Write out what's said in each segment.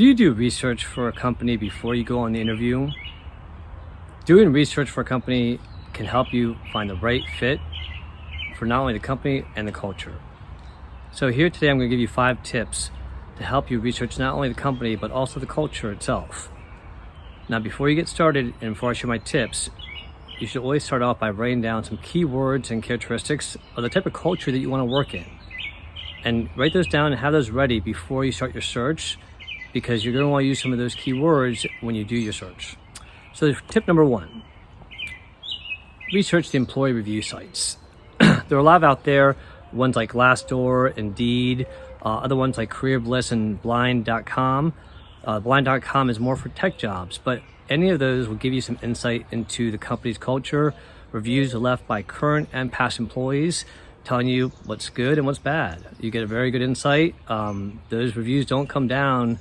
Do you do research for a company before you go on the interview? Doing research for a company can help you find the right fit for not only the company and the culture. So here today I'm going to give you 5 tips to help you research not only the company but also the culture itself. Now before you get started and before I share my tips, you should always start off by writing down some keywords and characteristics of the type of culture that you want to work in. And write those down and have those ready before you start your search, because you're going to want to use some of those keywords when you do your search. So tip number 1, research the employee review sites. There are a lot out there, ones like Glassdoor, Indeed, other ones like CareerBliss and Blind.com. Blind.com is more for tech jobs, but any of those will give you some insight into the company's culture. Reviews are left by current and past employees, telling you what's good and what's bad. You get a very good insight. Those reviews don't come down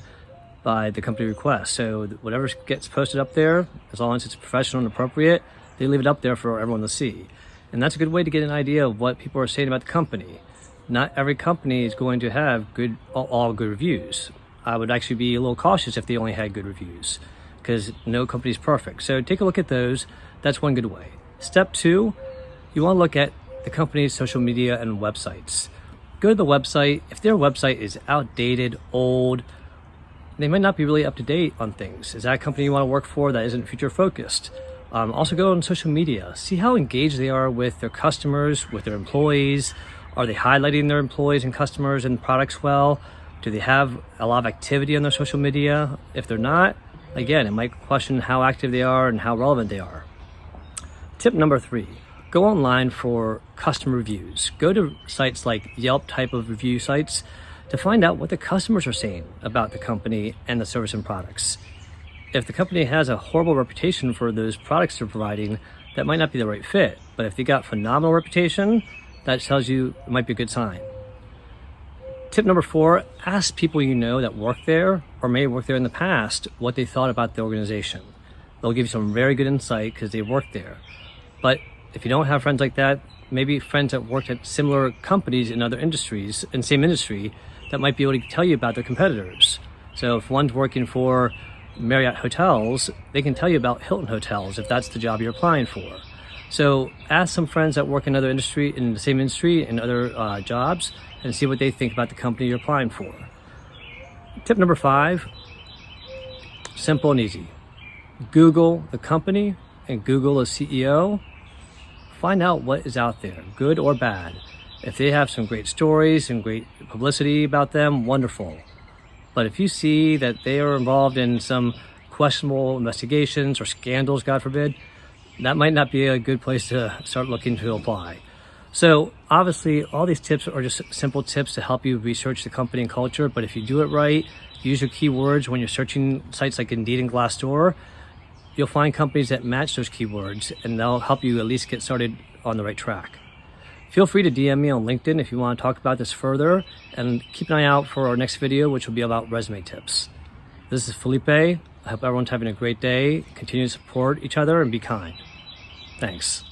by the company request. So whatever gets posted up there, as long as it's professional and appropriate, they leave it up there for everyone to see. And that's a good way to get an idea of what people are saying about the company. Not every company is going to have all good reviews. I would actually be a little cautious if they only had good reviews, because no company is perfect. So take a look at those. That's one good way. Step 2, you want to look at the company's social media and websites. Go to the website. If their website is outdated, old, they might not be really up to date on things. Is that a company you want to work for that isn't future focused? Also go on social media. See how engaged they are with their customers, with their employees. Are they highlighting their employees and customers and products well? Do they have a lot of activity on their social media? If they're not, again, it might question how active they are and how relevant they are. Tip number 3, go online for customer reviews. Go to sites like Yelp type of review sites to find out what the customers are saying about the company and the service and products. If the company has a horrible reputation for those products they're providing, that might not be the right fit. But if they got phenomenal reputation, that tells you it might be a good sign. Tip number 4, ask people you know that work there or may have worked there in the past what they thought about the organization. They'll give you some very good insight because they worked there. But if you don't have friends like that, maybe friends that worked at similar companies in other industries, in the same industry, that might be able to tell you about their competitors. So if one's working for Marriott Hotels, they can tell you about Hilton Hotels if that's the job you're applying for. So ask some friends that work in another industry, in the same industry, in other jobs, and see what they think about the company you're applying for. Tip number 5, simple and easy. Google the company and Google the CEO. Find out what is out there, good or bad. If they have some great stories and great publicity about them, wonderful. But if you see that they are involved in some questionable investigations or scandals, God forbid, that might not be a good place to start looking to apply. So obviously all these tips are just simple tips to help you research the company and culture, but if you do it right, use your keywords when you're searching sites like Indeed and Glassdoor, you'll find companies that match those keywords, and they'll help you at least get started on the right track. Feel free to DM me on LinkedIn if you want to talk about this further, and keep an eye out for our next video, which will be about resume tips. This is Felipe. I hope everyone's having a great day. Continue to support each other and be kind. Thanks.